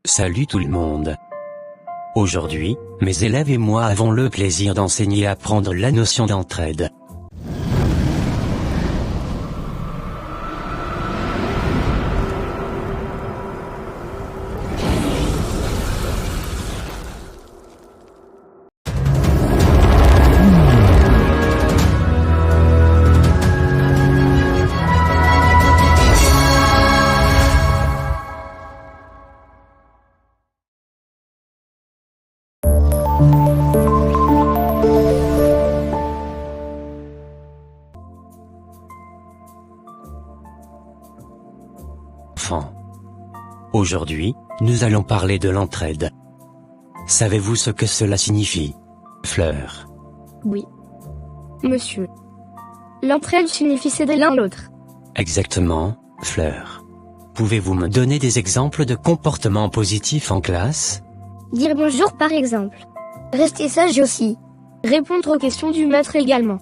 Salut tout le monde. Aujourd'hui, mes élèves et moi avons le plaisir d'enseigner et apprendre la notion d'entraide. Aujourd'hui, nous allons parler de l'entraide. Savez-vous ce que cela signifie, Fleur? Oui, monsieur. L'entraide signifie s'aider l'un l'autre. Exactement, Fleur. Pouvez-vous me donner des exemples de comportements positifs en classe? Dire bonjour par exemple. Rester sage aussi. Répondre aux questions du maître également.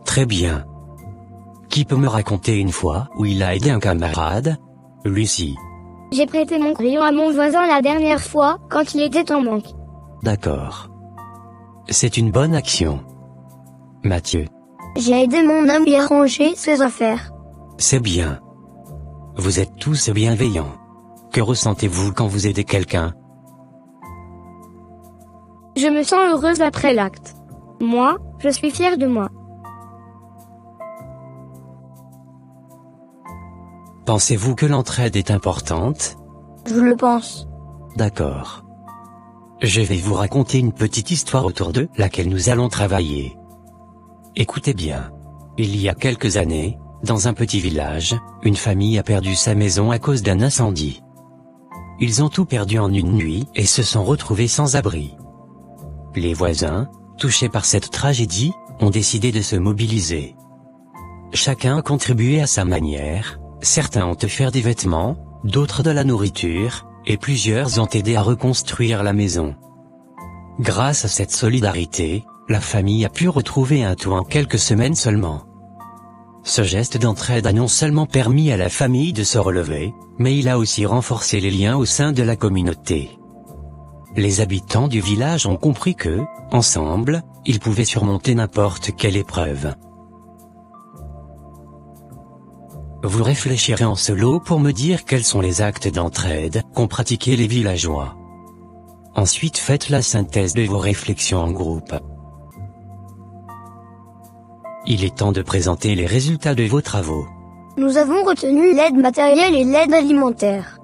Très bien. Qui peut me raconter une fois où il a aidé un camarade? Lucie. J'ai prêté mon crayon à mon voisin la dernière fois, quand il était en manque. D'accord. C'est une bonne action. Mathieu. J'ai aidé mon ami à ranger ses affaires. C'est bien. Vous êtes tous bienveillants. Que ressentez-vous quand vous aidez quelqu'un? Je me sens heureuse après l'acte. Moi, je suis fière de moi. Pensez-vous que l'entraide est importante? Je le pense. D'accord. Je vais vous raconter une petite histoire autour de laquelle nous allons travailler. Écoutez bien. Il y a quelques années, dans un petit village, une famille a perdu sa maison à cause d'un incendie. Ils ont tout perdu en une nuit et se sont retrouvés sans abri. Les voisins, touchés par cette tragédie, ont décidé de se mobiliser. Chacun a contribué à sa manière. Certains ont offert des vêtements, d'autres de la nourriture, et plusieurs ont aidé à reconstruire la maison. Grâce à cette solidarité, la famille a pu retrouver un toit en quelques semaines seulement. Ce geste d'entraide a non seulement permis à la famille de se relever, mais il a aussi renforcé les liens au sein de la communauté. Les habitants du village ont compris que, ensemble, ils pouvaient surmonter n'importe quelle épreuve. Vous réfléchirez en solo pour me dire quels sont les actes d'entraide qu'ont pratiqués les villageois. Ensuite faites la synthèse de vos réflexions en groupe. Il est temps de présenter les résultats de vos travaux. Nous avons retenu l'aide matérielle et l'aide alimentaire.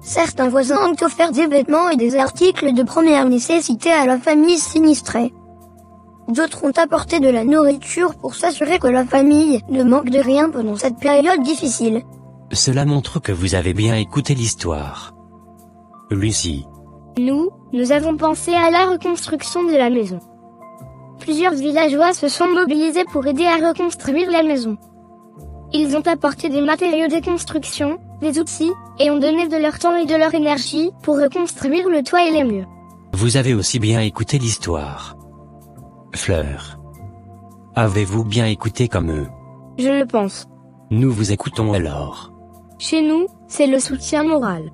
Certains voisins ont offert des vêtements et des articles de première nécessité à la famille sinistrée. D'autres ont apporté de la nourriture pour s'assurer que la famille ne manque de rien pendant cette période difficile. Cela montre que vous avez bien écouté l'histoire. Lucie. Nous avons pensé à la reconstruction de la maison. Plusieurs villageois se sont mobilisés pour aider à reconstruire la maison. Ils ont apporté des matériaux de construction, des outils, et ont donné de leur temps et de leur énergie pour reconstruire le toit et les murs. Vous avez aussi bien écouté l'histoire. Fleur. Avez-vous bien écouté comme eux? Je le pense. Nous vous écoutons alors. Chez nous, c'est le soutien moral.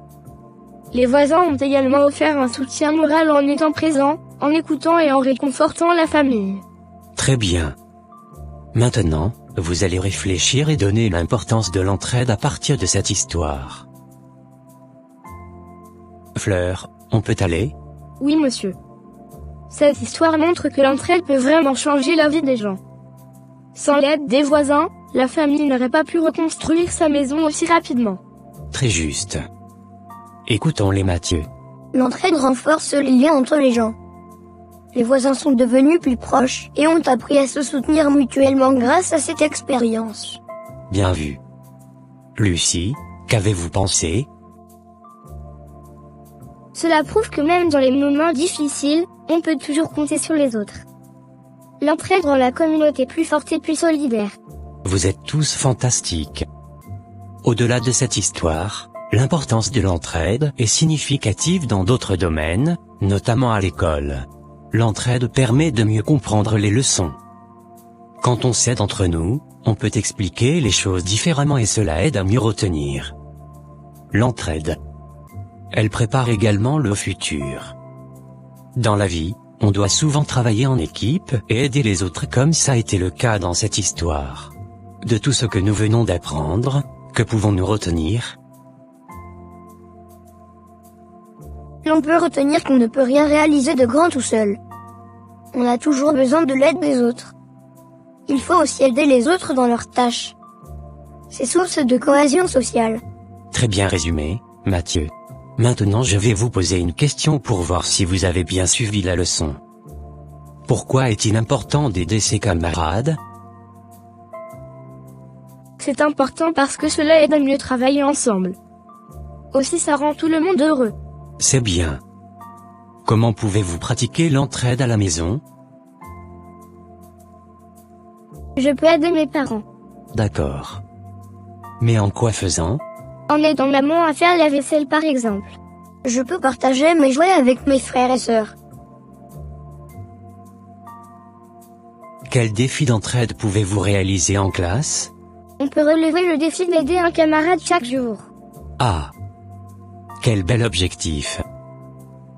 Les voisins ont également offert un soutien moral en étant présents, en écoutant et en réconfortant la famille. Très bien. Maintenant, vous allez réfléchir et donner l'importance de l'entraide à partir de cette histoire. Fleur, on peut aller? Oui, monsieur. Cette histoire montre que l'entraide peut vraiment changer la vie des gens. Sans l'aide des voisins, la famille n'aurait pas pu reconstruire sa maison aussi rapidement. Très juste. Écoutons-les Mathieu. L'entraide renforce les liens entre les gens. Les voisins sont devenus plus proches et ont appris à se soutenir mutuellement grâce à cette expérience. Bien vu. Lucie, qu'avez-vous pensé? Cela prouve que même dans les moments difficiles, on peut toujours compter sur les autres. L'entraide rend la communauté plus forte et plus solidaire. Vous êtes tous fantastiques. Au-delà de cette histoire, l'importance de l'entraide est significative dans d'autres domaines, notamment à l'école. L'entraide permet de mieux comprendre les leçons. Quand on s'aide entre nous, on peut expliquer les choses différemment et cela aide à mieux retenir. l'entraide. Elle prépare également le futur. Dans la vie, on doit souvent travailler en équipe et aider les autres comme ça a été le cas dans cette histoire. De tout ce que nous venons d'apprendre, que pouvons-nous retenir ? L'on peut retenir qu'on ne peut rien réaliser de grand tout seul. On a toujours besoin de l'aide des autres. Il faut aussi aider les autres dans leurs tâches. C'est source de cohésion sociale. Très bien résumé, Mathieu. Maintenant je vais vous poser une question pour voir si vous avez bien suivi la leçon. Pourquoi est-il important d'aider ses camarades ? C'est important parce que cela aide à mieux travailler ensemble. Aussi ça rend tout le monde heureux. C'est bien. Comment pouvez-vous pratiquer l'entraide à la maison ? Je peux aider mes parents. D'accord. Mais en quoi faisant ? En aidant maman à faire la vaisselle par exemple. Je peux partager mes jouets avec mes frères et sœurs. Quel défi d'entraide pouvez-vous réaliser en classe ? On peut relever le défi d'aider un camarade chaque jour. Ah ! Quel bel objectif !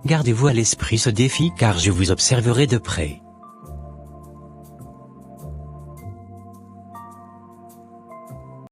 Gardez-vous à l'esprit ce défi car je vous observerai de près.